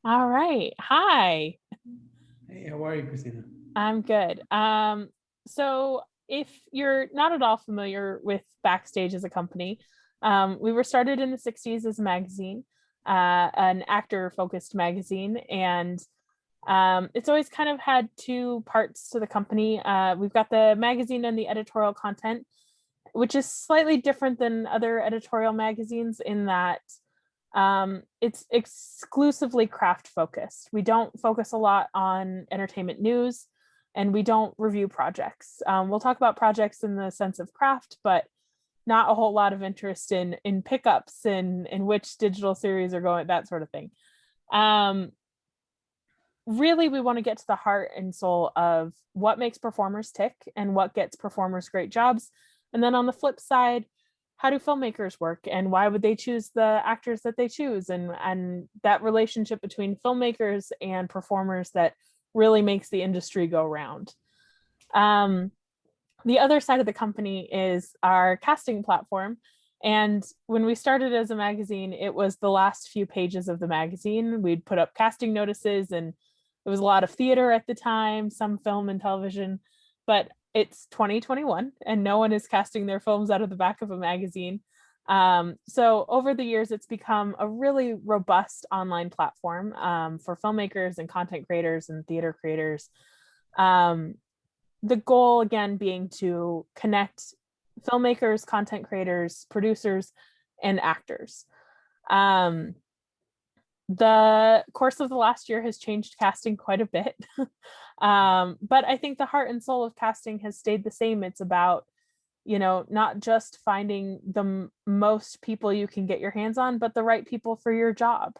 All right. Hi. Hey, how are you, Christina? I'm good. So if you're not at all familiar with Backstage as a company, we were started in the 60s as a magazine, an actor-focused magazine, and it's always kind of had two parts to the company. We've got the magazine and the editorial content, which is slightly different than other editorial magazines in that it's exclusively craft focused. We don't focus a lot on entertainment news and we don't review projects. We'll talk about projects in the sense of craft, but not a whole lot of interest in pickups and in which digital series are going, that sort of thing. Um, Really, we want to get to the heart and soul of what makes performers tick and what gets performers great jobs. And then on the flip side, how do filmmakers work and why would they choose the actors that they choose, and that relationship between filmmakers and performers that really makes the industry go round. Um, the other side of the company is our casting platform. And when we started as a magazine, it was the last few pages of the magazine. We'd put up casting notices, and there was a lot of theater at the time, some film and television, but it's 2021 and no one is casting their films out of the back of a magazine. So over the years, it's become a really robust online platform for filmmakers and content creators and theater creators. Um, the goal again being to connect filmmakers, content creators, producers, and actors. Um, the course of the last year has changed casting quite a bit. But I think the heart and soul of casting has stayed the same. It's about, not just finding the most people you can get your hands on, but the right people for your job.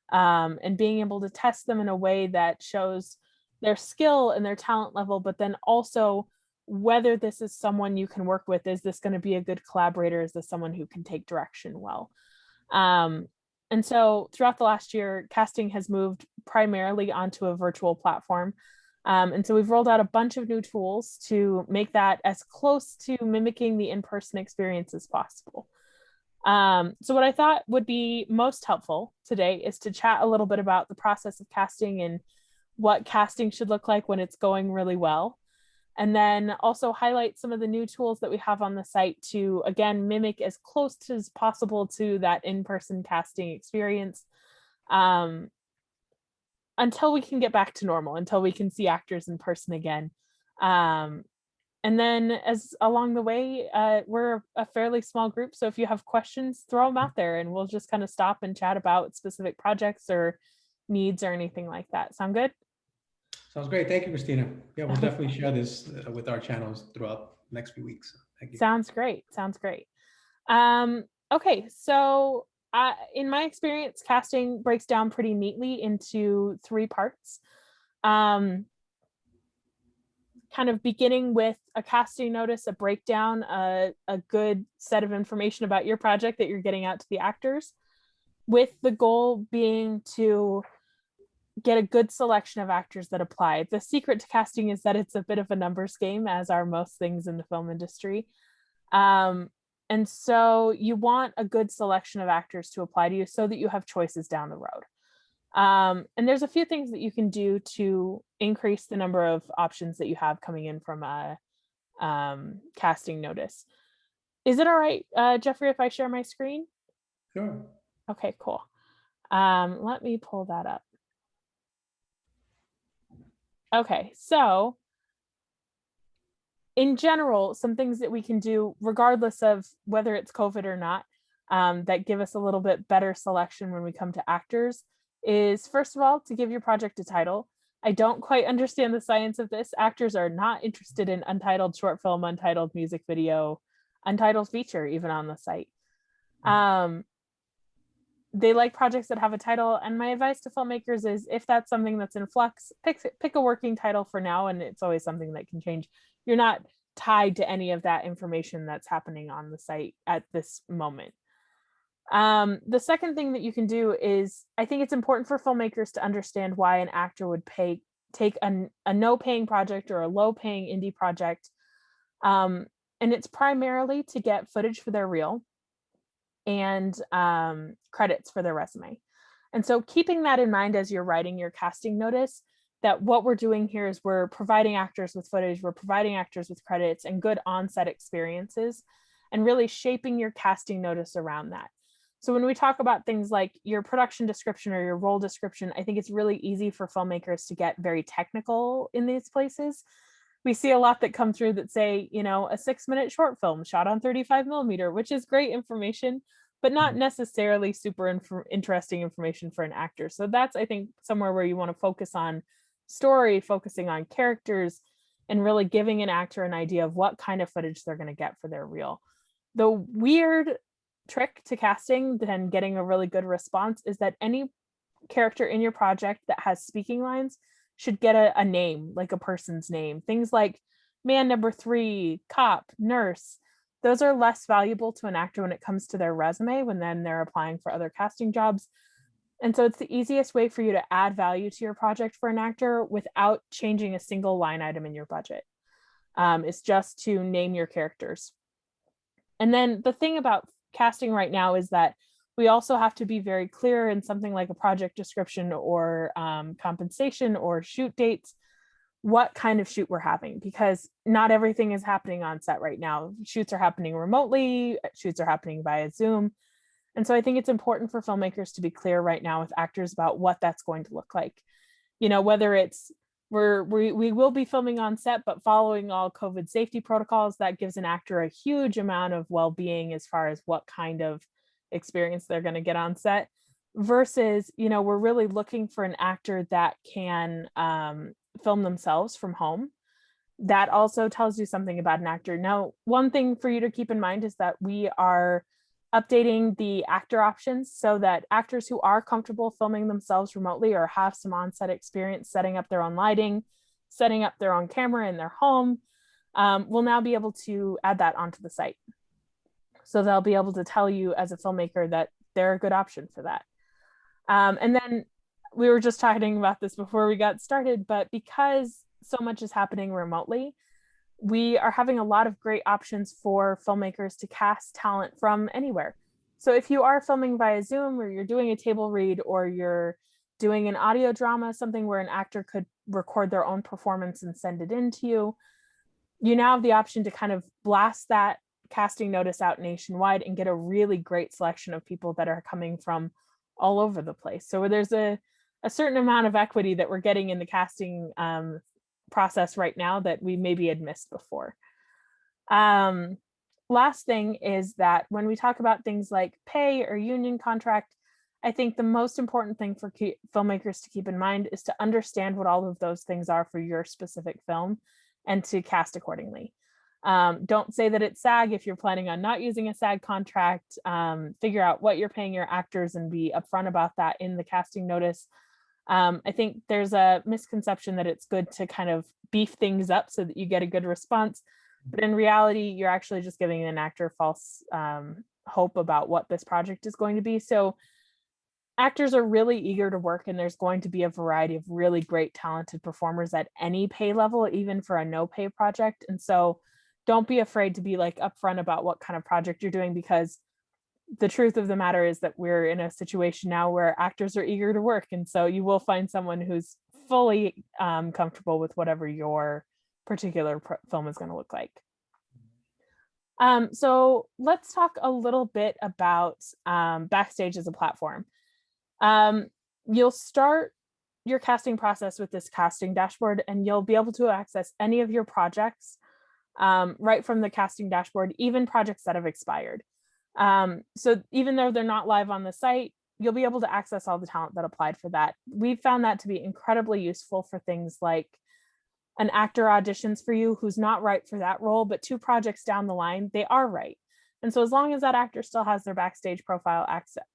And being able to test them in a way that shows their skill and their talent level, but then also whether this is someone you can work with. Is this going to be a good collaborator? Is this someone who can take direction well? Um, and so throughout the last year, casting has moved primarily onto a virtual platform. And so we've rolled out a bunch of new tools to make that as close to mimicking the in-person experience as possible. So what I thought would be most helpful today is to chat a little bit about the process of casting and what casting should look like when it's going really well. And then also highlight some of the new tools that we have on the site to, again, mimic as close as possible to that in-person casting experience, um, until we can get back to normal, until we can see actors in person again. Um, and then as along the way, we're a fairly small group. So if you have questions, throw them out there and we'll just kind of stop and chat about specific projects or needs or anything like that. Sound good? Sounds great. Thank you, Christina. Yeah, we'll definitely Okay. share this with our channels throughout the next few weeks. Thank you. Sounds great. Sounds great. Okay, so in my experience, casting breaks down pretty neatly into three parts. Um, Kind of beginning with a casting notice, a breakdown, a good set of information about your project that you're getting out to the actors, with the goal being to get a good selection of actors that apply. The secret to casting is that it's a bit of a numbers game, as are most things in the film industry. Um, and so you want a good selection of actors to apply to you so that you have choices down the road. And there's a few things that you can do to increase the number of options that you have coming in from a casting notice. Is it all right, Jeffrey, if I share my screen? Sure. Okay, cool. Let me pull that up. Okay, so in general, some things that we can do, regardless of whether it's COVID or not, that give us a little bit better selection when we come to actors, is first of all, to give your project a title. I don't quite understand the science of this. Actors are not interested in untitled short film, untitled music video, untitled feature, even on the site. Um, they like projects that have a title. And my advice to filmmakers is if that's something that's in flux, pick a working title for now. And it's always something that can change. You're not tied to any of that information that's happening on the site at this moment. The second thing that you can do is I think it's important for filmmakers to understand why an actor would take a no paying project or a low paying indie project. Um, and it's primarily to get footage for their reel and credits for their resume. And so keeping that in mind as you're writing your casting notice, that what we're doing here is we're providing actors with footage, we're providing actors with credits and good on-set experiences, and really shaping your casting notice around that. So when we talk about things like your production description or your role description, I think it's really easy for filmmakers to get very technical in these places. We see a lot that come through that say, you know, a 6-minute short film shot on 35 millimeter, which is great information, but not necessarily super interesting information for an actor. So that's, I think, somewhere where you want to focus on story, focusing on characters, and really giving an actor an idea of what kind of footage they're going to get for their reel. The weird trick to casting and getting a really good response is that any character in your project that has speaking lines should get a name, like a person's name. Things like man number 3, cop, nurse. Those are less valuable to an actor when it comes to their resume when then they're applying for other casting jobs. And so it's the easiest way for you to add value to your project for an actor without changing a single line item in your budget. It's just to name your characters. And then the thing about casting right now is that we also have to be very clear in something like a project description or compensation or shoot dates, what kind of shoot we're having, because not everything is happening on set right now. Shoots are happening remotely, shoots are happening via Zoom. And so I think it's important for filmmakers to be clear right now with actors about what that's going to look like. You know, whether it's we will be filming on set, but following all COVID safety protocols, that gives an actor a huge amount of well-being as far as what kind of experience they're going to get on set, versus, you know, we're really looking for an actor that can film themselves from home. That also tells you something about an actor. Now, one thing for you to keep in mind is that we are updating the actor options so that actors who are comfortable filming themselves remotely or have some on-set experience setting up their own lighting, setting up their own camera in their home, will now be able to add that onto the site. So they'll be able to tell you as a filmmaker that they're a good option for that. And then we were just talking about this before we got started, but because so much is happening remotely, we are having a lot of great options for filmmakers to cast talent from anywhere. So if you are filming via Zoom, or you're doing a table read, or you're doing an audio drama, something where an actor could record their own performance and send it in to you, you now have the option to kind of blast that casting notice out nationwide and get a really great selection of people that are coming from all over the place. So there's a certain amount of equity that we're getting in the casting process right now that we maybe had missed before. Last thing is that when we talk about things like pay or union contract, I think the most important thing for filmmakers to keep in mind is to understand what all of those things are for your specific film and to cast accordingly. Don't say that it's SAG if you're planning on not using a SAG contract. Figure out what you're paying your actors and be upfront about that in the casting notice. I think there's a misconception that it's good to kind of beef things up so that you get a good response. But in reality, you're actually just giving an actor false hope about what this project is going to be. So actors are really eager to work, and there's going to be a variety of really great, talented performers at any pay level, even for a no pay project. And so don't be afraid to be like upfront about what kind of project you're doing, because the truth of the matter is that we're in a situation now where actors are eager to work. And so you will find someone who's fully comfortable with whatever your particular film is going to look like. So let's talk a little bit about Backstage as a platform. You'll start your casting process with this casting dashboard, and you'll be able to access any of your projects right from the casting dashboard, even projects that have expired. So even though they're not live on the site, you'll be able to access all the talent that applied for that. We've found that to be incredibly useful for things like an actor auditions for you who's not right for that role, but 2 projects down the line, they are right. And so as long as that actor still has their Backstage profile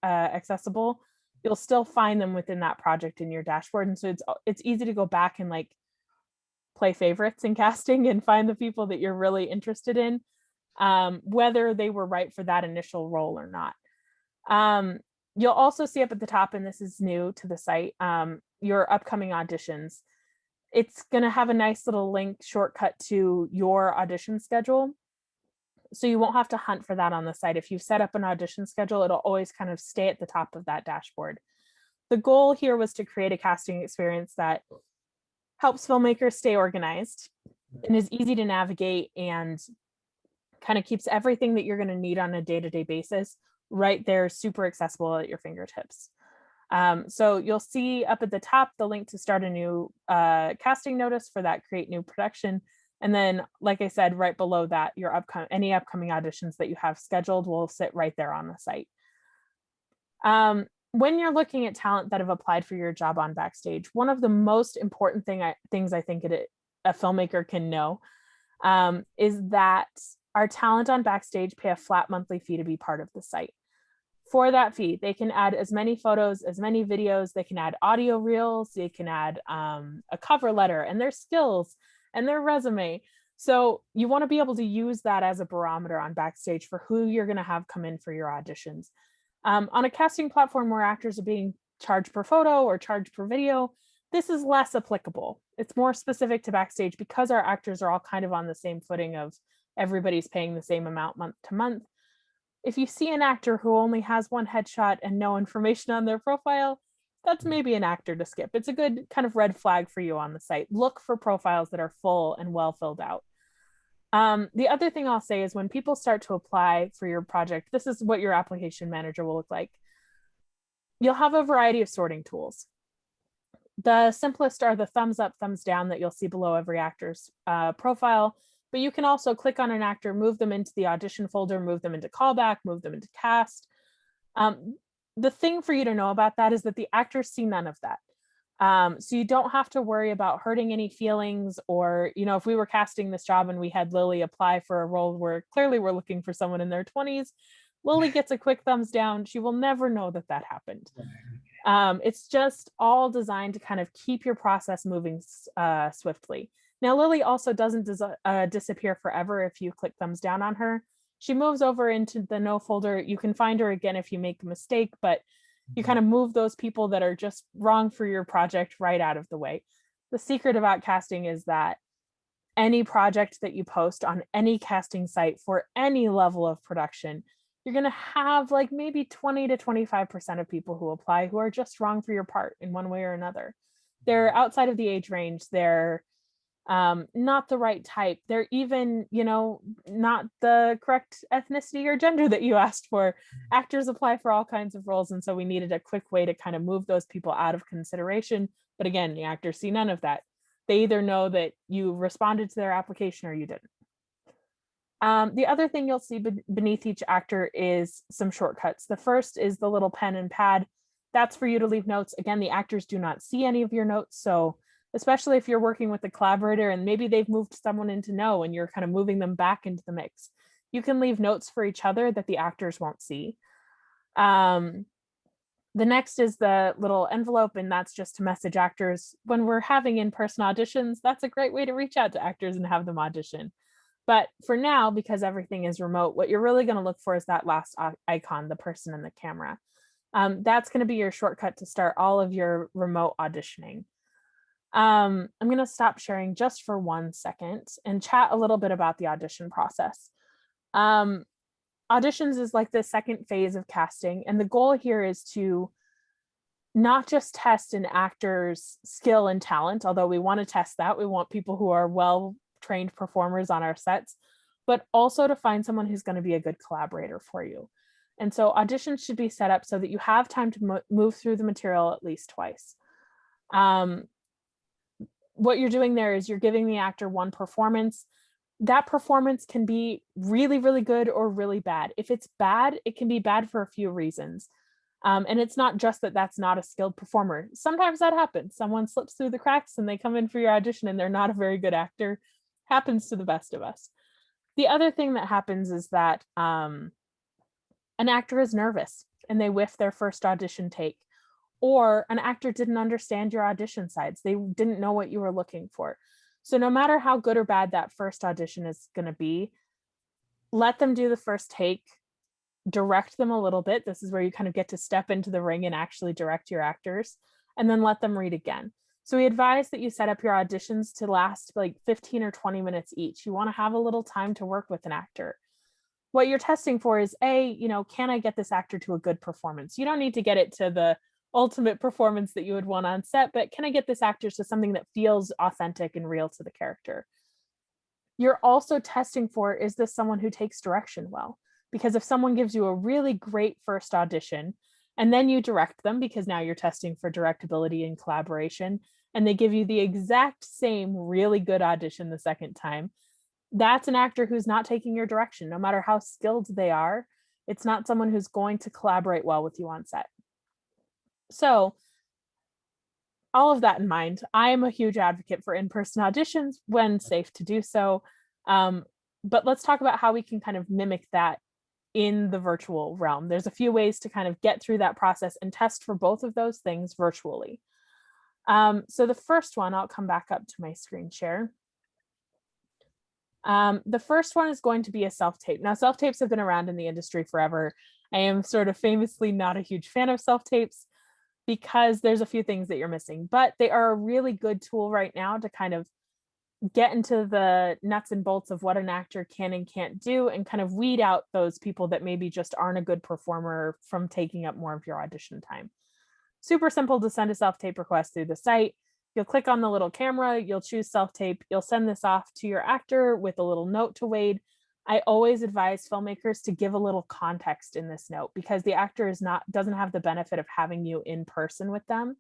accessible, you'll still find them within that project in your dashboard. And so it's easy to go back and like play favorites in casting and find the people that you're really interested in, whether they were right for that initial role or not. You'll also see up at the top, and this is new to the site, your upcoming auditions. It's going to have a nice little link shortcut to your audition schedule. So you won't have to hunt for that on the site. If you've set up an audition schedule, it'll always kind of stay at the top of that dashboard. The goal here was to create a casting experience that helps filmmakers stay organized and is easy to navigate and kind of keeps everything that you're going to need on a day-to-day basis right there, super accessible at your fingertips. So you'll see up at the top the link to start a new casting notice for that create new production. And then, like I said, right below that, your any upcoming auditions that you have scheduled will sit right there on the site. When you're looking at talent that have applied for your job on Backstage, one of the most important things I think a filmmaker can know is that our talent on Backstage pay a flat monthly fee to be part of the site. For that fee, they can add as many photos, as many videos, they can add audio reels, they can add a cover letter and their skills and their resume. So you want to be able to use that as a barometer on Backstage for who you're going to have come in for your auditions. On a casting platform where actors are being charged per photo or charged per video, this is less applicable. It's more specific to Backstage because our actors are all kind of on the same footing of everybody's paying the same amount month to month. If you see an actor who only has one headshot and no information on their profile, that's maybe an actor to skip. It's a good kind of red flag for you on the site. Look for profiles that are full and well filled out. The other thing I'll say is when people start to apply for your project, this is what your application manager will look like. You'll have a variety of sorting tools. The simplest are the thumbs up, thumbs down that you'll see below every actor's profile. But you can also click on an actor, move them into the audition folder, move them into callback, move them into cast. The thing for you to know about that is that the actors see none of that. So you don't have to worry about hurting any feelings or, if we were casting this job and we had Lily apply for a role where clearly we're looking for someone in their 20s, Lily gets a quick thumbs down. She will never know that that happened. It's just all designed to kind of keep your process moving swiftly. Now, Lily also doesn't disappear forever if you click thumbs down on her. She moves over into the no folder. You can find her again if you make a mistake, but you kind of move those people that are just wrong for your project right out of the way. The secret about casting is that any project that you post on any casting site for any level of production, you're going to have like maybe 20 to 25% of people who apply who are just wrong for your part in one way or another. They're outside of the age range. They're not the right type. They're even, not the correct ethnicity or gender that you asked for. Actors apply for all kinds of roles. And so we needed a quick way to kind of move those people out of consideration. But again, the actors see none of that. They either know that you responded to their application or you didn't. The other thing you'll see beneath each actor is some shortcuts. The first is the little pen and pad. That's for you to leave notes. Again, the actors do not see any of your notes. So especially if you're working with a collaborator and maybe they've moved someone into no and you're kind of moving them back into the mix, you can leave notes for each other that the actors won't see. The next is the little envelope, and that's just to message actors. When we're having in-person auditions, that's a great way to reach out to actors and have them audition. But for now, because everything is remote, what you're really going to look for is that last icon, the person in the camera. That's going to be your shortcut to start all of your remote auditioning. I'm going to stop sharing just for 1 second and chat a little bit about the audition process. Auditions is like the second phase of casting, and the goal here is to not just test an actor's skill and talent, although we want to test that. We want people who are well-trained performers on our sets, but also to find someone who's going to be a good collaborator for you. And so auditions should be set up so that you have time to move through the material at least twice. What you're doing there is you're giving the actor one performance. That performance can be really, really good or really bad. If it's bad, it can be bad for a few reasons. And it's not just that that's not a skilled performer. Sometimes that happens. Someone slips through the cracks and they come in for your audition and they're not a very good actor. Happens to the best of us. The other thing that happens is that an actor is nervous and they whiff their first audition take. Or an actor didn't understand your audition sides. They didn't know what you were looking for. So no matter how good or bad that first audition is going to be, let them do the first take, direct them a little bit. This is where you kind of get to step into the ring and actually direct your actors, and then let them read again. So we advise that you set up your auditions to last like 15 or 20 minutes each. You want to have a little time to work with an actor. What you're testing for is can I get this actor to a good performance? You don't need to get it to the ultimate performance that you would want on set, but can I get this actor to something that feels authentic and real to the character? You're also testing for, is this someone who takes direction well? Because if someone gives you a really great first audition and then you direct them, because now you're testing for directability and collaboration, and they give you the exact same really good audition the second time, that's an actor who's not taking your direction. No matter how skilled they are, it's not someone who's going to collaborate well with you on set. So all of that in mind, I am a huge advocate for in-person auditions when safe to do so. But let's talk about how we can kind of mimic that in the virtual realm. There's a few ways to kind of get through that process and test for both of those things virtually. So the first one, I'll come back up to my screen share. The first one is going to be a self-tape. Now, self-tapes have been around in the industry forever. I am sort of famously not a huge fan of self-tapes because there's a few things that you're missing, but they are a really good tool right now to kind of get into the nuts and bolts of what an actor can and can't do and kind of weed out those people that maybe just aren't a good performer from taking up more of your audition time. Super simple to send a self-tape request through the site. You'll click on the little camera, you'll choose self-tape, you'll send this off to your actor with a little note to Wade. I always advise filmmakers to give a little context in this note because the actor doesn't have the benefit of having you in person with them.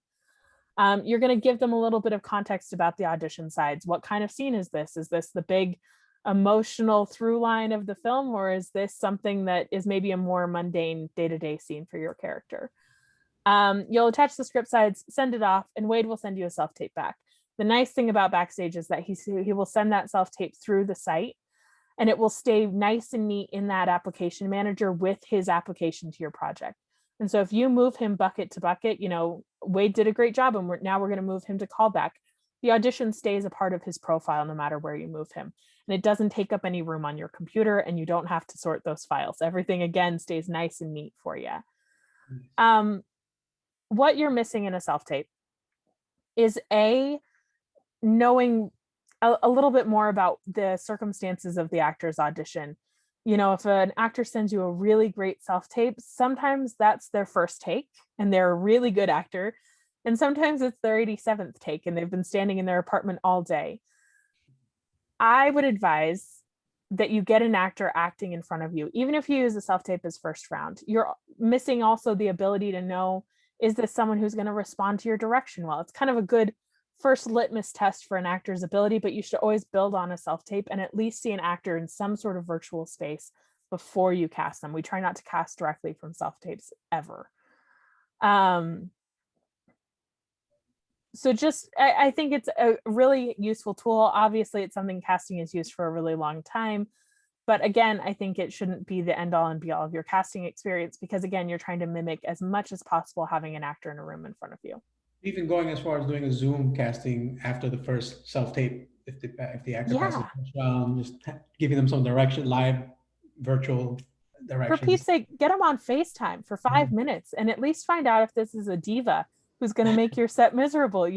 You're going to give them a little bit of context about the audition sides. What kind of scene is this? Is this the big emotional through line of the film, or is this something that is maybe a more mundane day-to-day scene for your character? You'll attach the script sides, send it off, and Wade will send you a self-tape back. The nice thing about Backstage is that he will send that self-tape through the site, and it will stay nice and neat in that application manager with his application to your project. And so if you move him bucket to bucket, Wade did a great job, and now we're going to move him to callback. The audition stays a part of his profile no matter where you move him. And it doesn't take up any room on your computer, and you don't have to sort those files. Everything, again, stays nice and neat for you. What you're missing in a self-tape is knowing a little bit more about the circumstances of the actor's audition. If an actor sends you a really great self-tape, sometimes that's their first take and they're a really good actor. And sometimes it's their 87th take and they've been standing in their apartment all day. I would advise that you get an actor acting in front of you. Even if you use a self-tape as first round, you're missing also the ability to know, is this someone who's going to respond to your direction well? It's kind of a good first litmus test for an actor's ability, but you should always build on a self-tape and at least see an actor in some sort of virtual space before you cast them. We try not to cast directly from self-tapes ever. So I think it's a really useful tool. Obviously, it's something casting is used for a really long time. But again, I think it shouldn't be the end all and be all of your casting experience because, again, you're trying to mimic as much as possible having an actor in a room in front of you. Even going as far as doing a Zoom casting after the first self-tape, if the actor passes the first round, just giving them some direction, live, virtual directions. For Pete's sake, get them on FaceTime for 5 minutes and at least find out if this is a diva who's going to make your set miserable,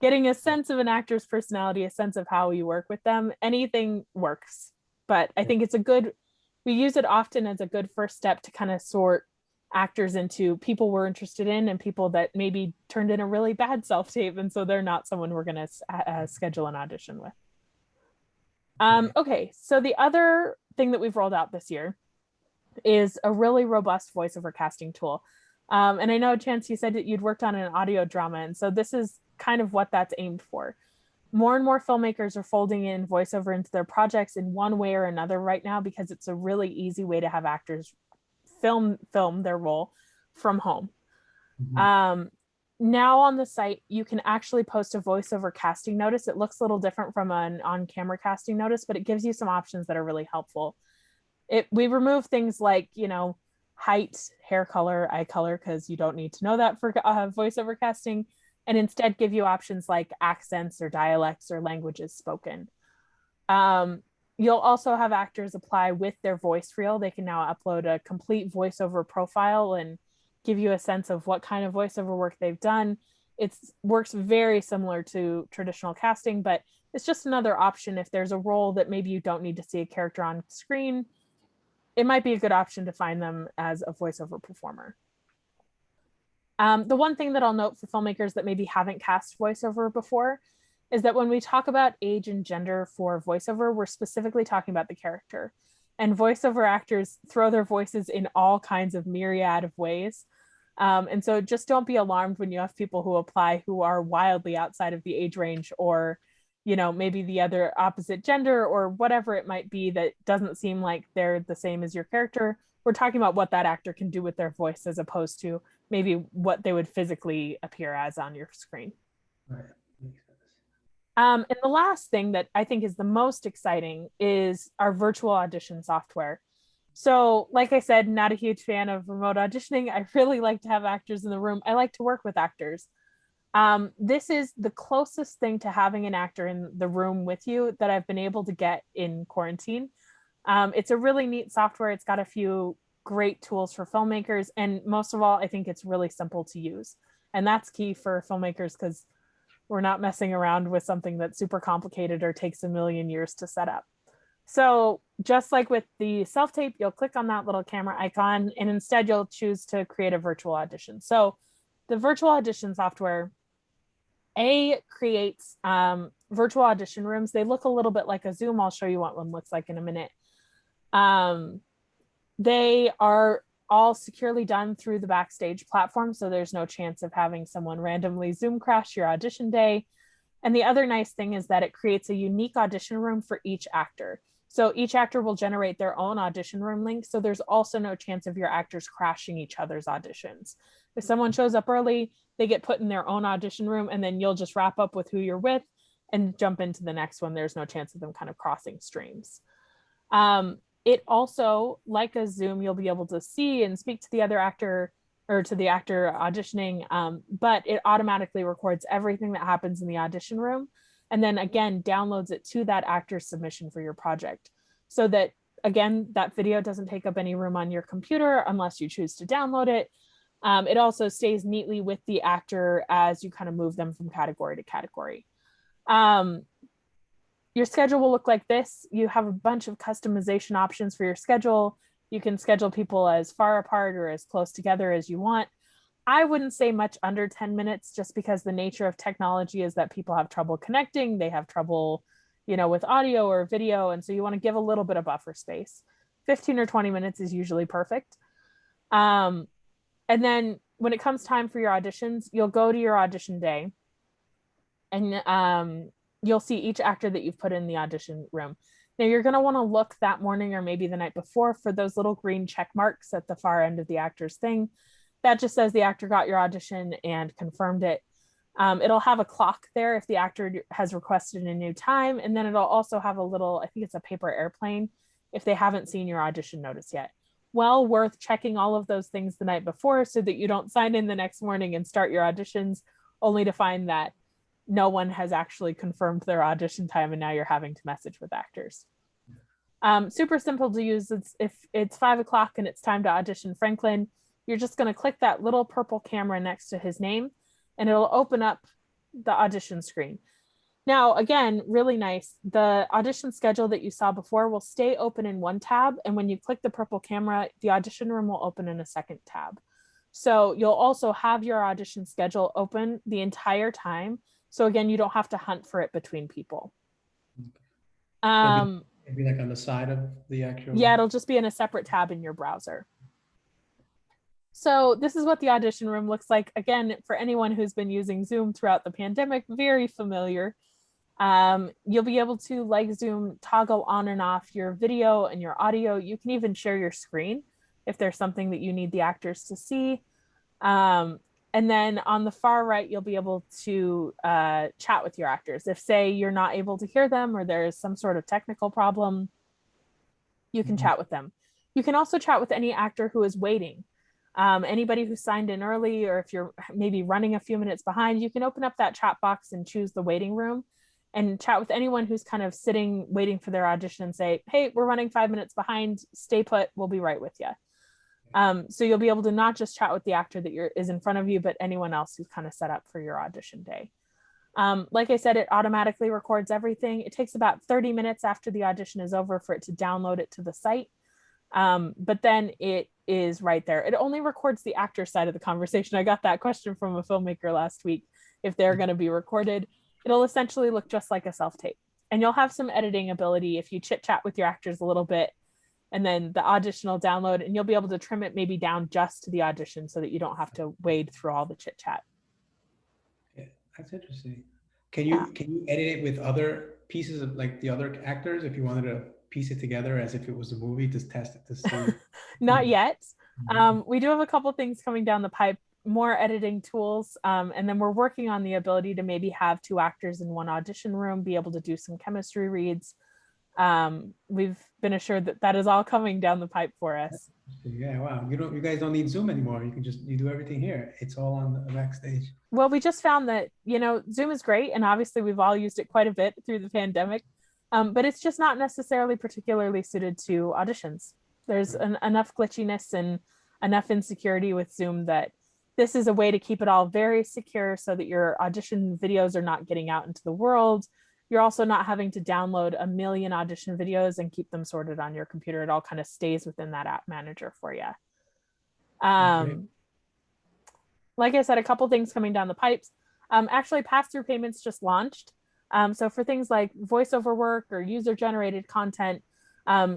Getting a sense of an actor's personality, a sense of how you work with them, anything works. But I think we use it often as a good first step to kind of sort actors into people we're interested in and people that maybe turned in a really bad self-tape, and so they're not someone we're going to schedule an audition with. Okay, so the other thing that we've rolled out this year is a really robust voiceover casting tool. And I know, Chance, you said that you'd worked on an audio drama, and so this is kind of what that's aimed for. More and more filmmakers are folding in voiceover into their projects in one way or another right now because it's a really easy way to have actors film their role from home. Now on the site, you can actually post a voiceover casting notice. It looks a little different from an on-camera casting notice, but it gives you some options that are really helpful. We remove things like, height, hair color, eye color, because you don't need to know that for voiceover casting, and instead give you options like accents or dialects or languages spoken. You'll also have actors apply with their voice reel. They can now upload a complete voiceover profile and give you a sense of what kind of voiceover work they've done. It works very similar to traditional casting, but it's just another option. If there's a role that maybe you don't need to see a character on screen, it might be a good option to find them as a voiceover performer. The one thing that I'll note for filmmakers that maybe haven't cast voiceover before is that when we talk about age and gender for voiceover, we're specifically talking about the character. And voiceover actors throw their voices in all kinds of myriad of ways. And so just don't be alarmed when you have people who apply who are wildly outside of the age range, or, you know, maybe the other opposite gender or whatever it might be that doesn't seem like they're the same as your character. We're talking about what that actor can do with their voice as opposed to maybe what they would physically appear as on your screen. Right. Makes sense. And the last thing that I think is the most exciting is our virtual audition software. So, like I said, not a huge fan of remote auditioning. I really like to have actors in the room. I like to work with actors. This is the closest thing to having an actor in the room with you that I've been able to get in quarantine. It's a really neat software. It's got a few great tools for filmmakers. And most of all, I think it's really simple to use. And that's key for filmmakers because we're not messing around with something that's super complicated or takes a million years to set up. So just like with the self-tape, you'll click on that little camera icon and instead you'll choose to create a virtual audition. So the virtual audition software, creates virtual audition rooms. They look a little bit like a Zoom. I'll show you what one looks like in a minute. They are all securely done through the Backstage platform, so there's no chance of having someone randomly Zoom crash your audition day. And the other nice thing is that it creates a unique audition room for each actor. So each actor will generate their own audition room link, so there's also no chance of your actors crashing each other's auditions. If someone shows up early, they get put in their own audition room, and then you'll just wrap up with who you're with and jump into the next one. There's no chance of them kind of crossing streams. It also, like a Zoom, you'll be able to see and speak to the other actor or to the actor auditioning, but it automatically records everything that happens in the audition room. And then again, downloads it to that actor's submission for your project. So that, again, that video doesn't take up any room on your computer unless you choose to download it. It also stays neatly with the actor as you kind of move them from category to category. Your schedule will look like this. You have a bunch of customization options for your schedule. You can schedule people as far apart or as close together as you want. I wouldn't say much under 10 minutes just because the nature of technology is that people have trouble connecting. They have trouble, you know, with audio or video. And so you want to give a little bit of buffer space. 15 or 20 minutes is usually perfect. And then when it comes time for your auditions, you'll go to your audition day and you'll see each actor that you've put in the audition room. Now you're going to want to look that morning or maybe the night before for those little green check marks at the far end of the actor's thing. That just says the actor got your audition and confirmed it. It'll have a clock there if the actor has requested a new time. And then it'll also have a little, I think it's a paper airplane, if they haven't seen your audition notice yet. Well worth checking all of those things the night before so that you don't sign in the next morning and start your auditions only to find that no one has actually confirmed their audition time and now you're having to message with actors. Super simple to use. If it's 5 o'clock and it's time to audition Franklin, you're just going to click that little purple camera next to his name and it'll open up the audition screen. Now, again, really nice. The audition schedule that you saw before will stay open in one tab. And when you click the purple camera, the audition room will open in a second tab. So you'll also have your audition schedule open the entire time. So again, you don't have to hunt for it between people. It'll be like on the side of the actual. Yeah, it'll just be in a separate tab in your browser. So this is what the audition room looks like. Again, for anyone who's been using Zoom throughout the pandemic, very familiar. You'll be able to, like Zoom, toggle on and off your video and your audio. You can even share your screen if there's something that you need the actors to see. And then on the far right, you'll be able to chat with your actors. If, say, you're not able to hear them or there's some sort of technical problem, you can chat with them. You can also chat with any actor who is waiting. Anybody who signed in early, or if you're maybe running a few minutes behind, you can open up that chat box and choose the waiting room and chat with anyone who's kind of sitting, waiting for their audition and say, hey, we're running 5 minutes behind, stay put, we'll be right with you. So you'll be able to not just chat with the actor that is in front of you, but anyone else who's kind of set up for your audition day. Like I said, it automatically records everything. It takes about 30 minutes after the audition is over for it to download it to the site. But then it is right there. It only records the actor side of the conversation. I got that question from a filmmaker last week. If they're going to be recorded, it'll essentially look just like a self-tape. And you'll have some editing ability if you chit chat with your actors a little bit, and then the audition will download, and you'll be able to trim it maybe down just to the audition so that you don't have to wade through all the chit chat. Yeah, that's interesting. Can you edit it with other pieces of like the other actors if you wanted to piece it together as if it was a movie, just test it to see? Not yet. We do have a couple things coming down the pipe, more editing tools, and then we're working on the ability to maybe have 2 actors in one audition room, be able to do some chemistry reads. We've been assured that that is all coming down the pipe for us. Yeah, wow. You guys don't need Zoom anymore. You do everything here. It's all on the Backstage. Well, we just found that, Zoom is great, and obviously we've all used it quite a bit through the pandemic, but it's just not necessarily particularly suited to auditions. There's enough glitchiness and enough insecurity with Zoom that this is a way to keep it all very secure so that your audition videos are not getting out into the world. You're also not having to download a million audition videos and keep them sorted on your computer. It all kind of stays within that app manager for you. Like I said, a couple things coming down the pipes. Actually, pass-through payments just launched. So for things like voiceover work or user-generated content,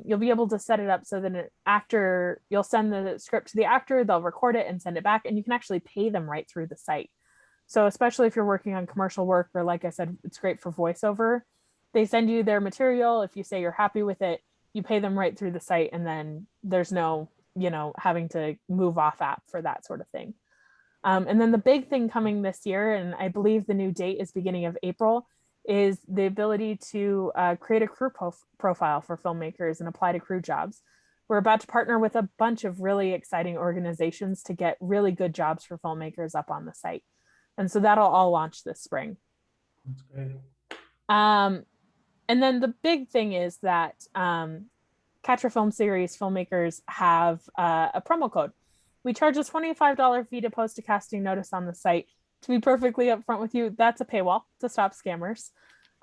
you'll be able to set it up so that an actor, you'll send the script to the actor, they'll record it and send it back, and you can actually pay them right through the site. So especially if you're working on commercial work, or like I said, it's great for voiceover. They send you their material. If you say you're happy with it, you pay them right through the site, and then there's no, having to move off app for that sort of thing. And then the big thing coming this year, and I believe the new date is beginning of April, is the ability to create a crew profile for filmmakers and apply to crew jobs. We're about to partner with a bunch of really exciting organizations to get really good jobs for filmmakers up on the site. And so that'll all launch this spring. That's great. And then the big thing is that Catch a Film Series filmmakers have a promo code. We charge a $25 fee to post a casting notice on the site. To be perfectly upfront with you, that's a paywall to stop scammers.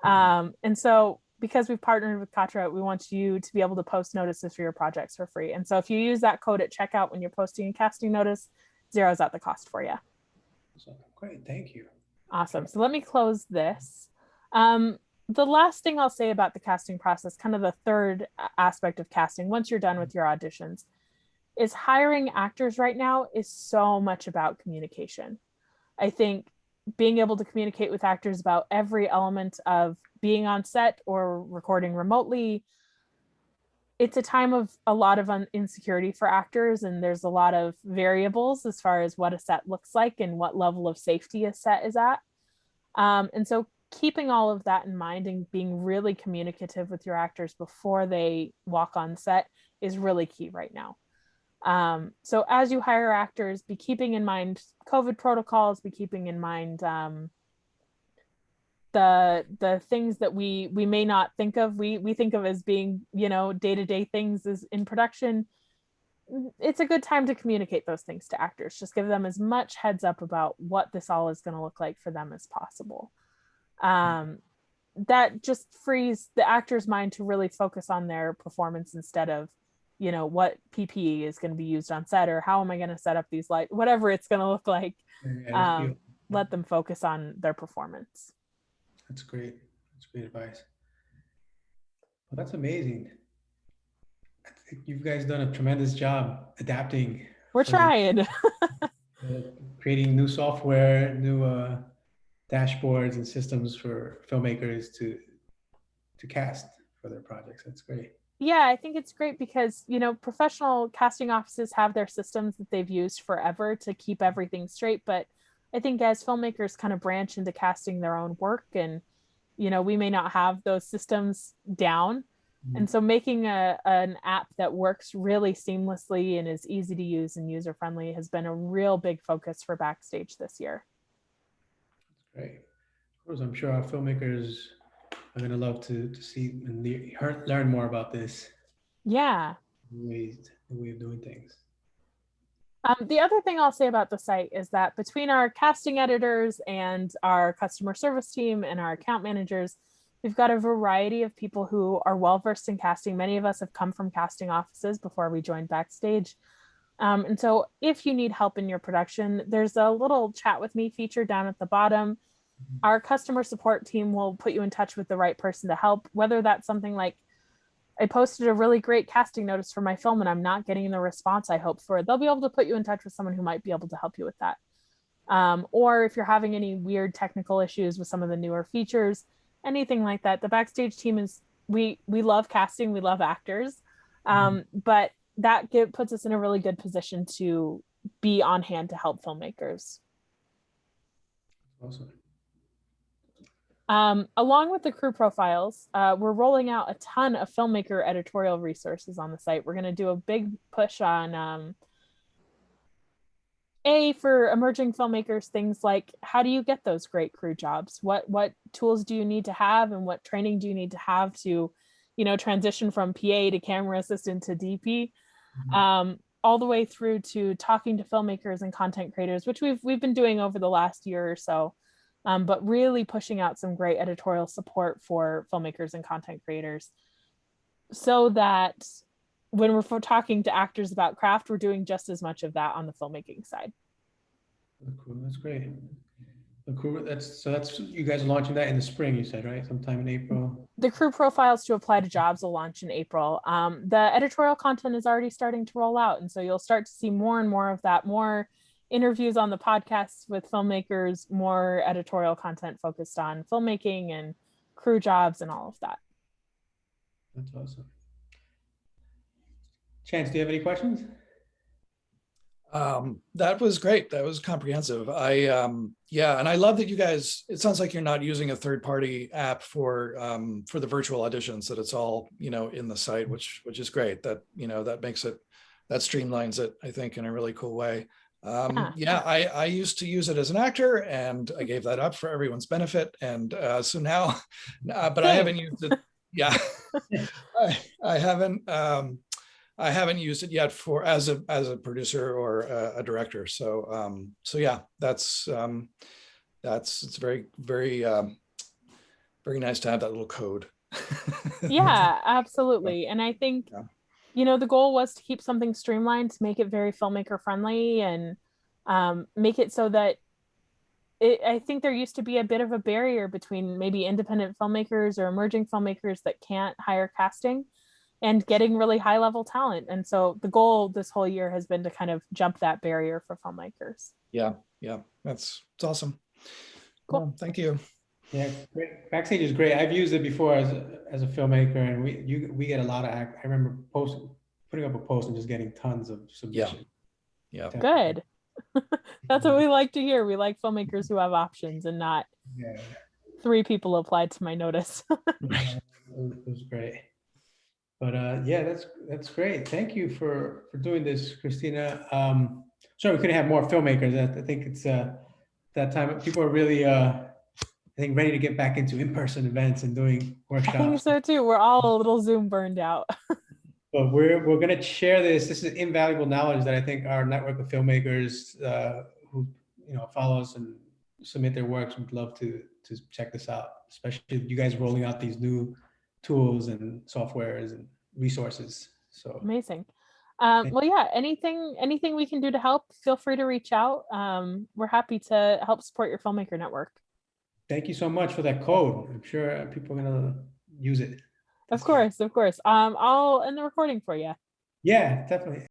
And so because we've partnered with Katra, we want you to be able to post notices for your projects for free. And so if you use that code at checkout when you're posting a casting notice, zeroes out the cost for you. So, great, thank you. Awesome. So let me close this. The last thing I'll say about the casting process, kind of the third aspect of casting, once you're done with your auditions, is hiring actors right now is so much about communication. I think being able to communicate with actors about every element of being on set or recording remotely, it's a time of a lot of insecurity for actors, and there's a lot of variables as far as what a set looks like and what level of safety a set is at. And so keeping all of that in mind and being really communicative with your actors before they walk on set is really key right now. So as you hire actors, be keeping in mind COVID protocols, be keeping in mind the things that we may not think of. We think of as being, day-to-day things as in production. It's a good time to communicate those things to actors. Just give them as much heads up about what this all is going to look like for them as possible. That just frees the actor's mind to really focus on their performance instead of, what PPE is going to be used on set, or how am I going to set up these lights, whatever it's going to look like. Let them focus on their performance. That's great. That's great advice. Well, that's amazing. I think you guys done a tremendous job adapting. We're trying. Creating new software, new dashboards and systems for filmmakers to cast for their projects. That's great. Yeah, I think it's great because, professional casting offices have their systems that they've used forever to keep everything straight. But I think as filmmakers kind of branch into casting their own work, and, we may not have those systems down. Mm-hmm. And so making an app that works really seamlessly and is easy to use and user-friendly has been a real big focus for Backstage this year. That's great. Of course, I'm sure our filmmakers are going to love to see and learn more about this. Yeah. The way of doing things. The other thing I'll say about the site is that between our casting editors and our customer service team and our account managers, we've got a variety of people who are well-versed in casting. Many of us have come from casting offices before we joined Backstage. And so if you need help in your production, there's a little chat with me feature down at the bottom. Our customer support team will put you in touch with the right person to help, whether that's something like, I posted a really great casting notice for my film and I'm not getting the response I hoped for. They'll be able to put you in touch with someone who might be able to help you with that. Or if you're having any weird technical issues with some of the newer features, anything like that, the Backstage team is, we love casting, we love actors, but that puts us in a really good position to be on hand to help filmmakers. Awesome. Along with the crew profiles, we're rolling out a ton of filmmaker editorial resources on the site. We're going to do a big push on for emerging filmmakers, things like, how do you get those great crew jobs? What tools do you need to have, and what training do you need to have to, transition from PA to camera assistant to DP, all the way through to talking to filmmakers and content creators, which we've been doing over the last year or so. But really pushing out some great editorial support for filmmakers and content creators, so that when we're talking to actors about craft, we're doing just as much of that on the filmmaking side. Cool. That's great. Cool. That's you guys are launching that in the spring, you said, right? Sometime in April. The crew profiles to apply to jobs will launch in April. The editorial content is already starting to roll out, and so you'll start to see more and more of that, more interviews on the podcasts with filmmakers, more editorial content focused on filmmaking and crew jobs and all of that. That's awesome. Chance, do you have any questions? That was great. That was comprehensive. Yeah, and I love that you guys, it sounds like you're not using a third-party app for the virtual auditions, that it's all, in the site, which is great. That, that makes it, that streamlines it, I think, in a really cool way. Yeah, I used to use it as an actor, and I gave that up for everyone's benefit. And so now, but I haven't used it. Yeah, I haven't used it yet for as a producer or a director. So yeah, it's very very nice to have that little code. Yeah, absolutely. And I think the goal was to keep something streamlined, to make it very filmmaker friendly, and make it so that I think there used to be a bit of a barrier between maybe independent filmmakers or emerging filmmakers that can't hire casting and getting really high level talent. And so the goal this whole year has been to kind of jump that barrier for filmmakers. Yeah. It's awesome. Cool. Well, thank you. Yeah, great. Backstage is great. I've used it before as a filmmaker, and we get a lot of I remember putting up a post and just getting tons of submissions. Yeah. Good. That's what we like to hear. We like filmmakers who have options and not 3 people applied to my notice. It was great. But yeah, that's great. Thank you for doing this, Christina. Sorry, we couldn't have more filmmakers. I think it's that time. People are really, I think, ready to get back into in-person events and doing workshops. I think so too. We're all a little Zoom burned out. But we're going to share this. This is invaluable knowledge that I think our network of filmmakers who follow us and submit their works would love to check this out. Especially you guys rolling out these new tools and softwares and resources. So amazing. Well, yeah, anything we can do to help, feel free to reach out. We're happy to help support your filmmaker network. Thank you so much for that code. I'm sure people are going to use it. Of course. I'll end the recording for you. Yeah, definitely.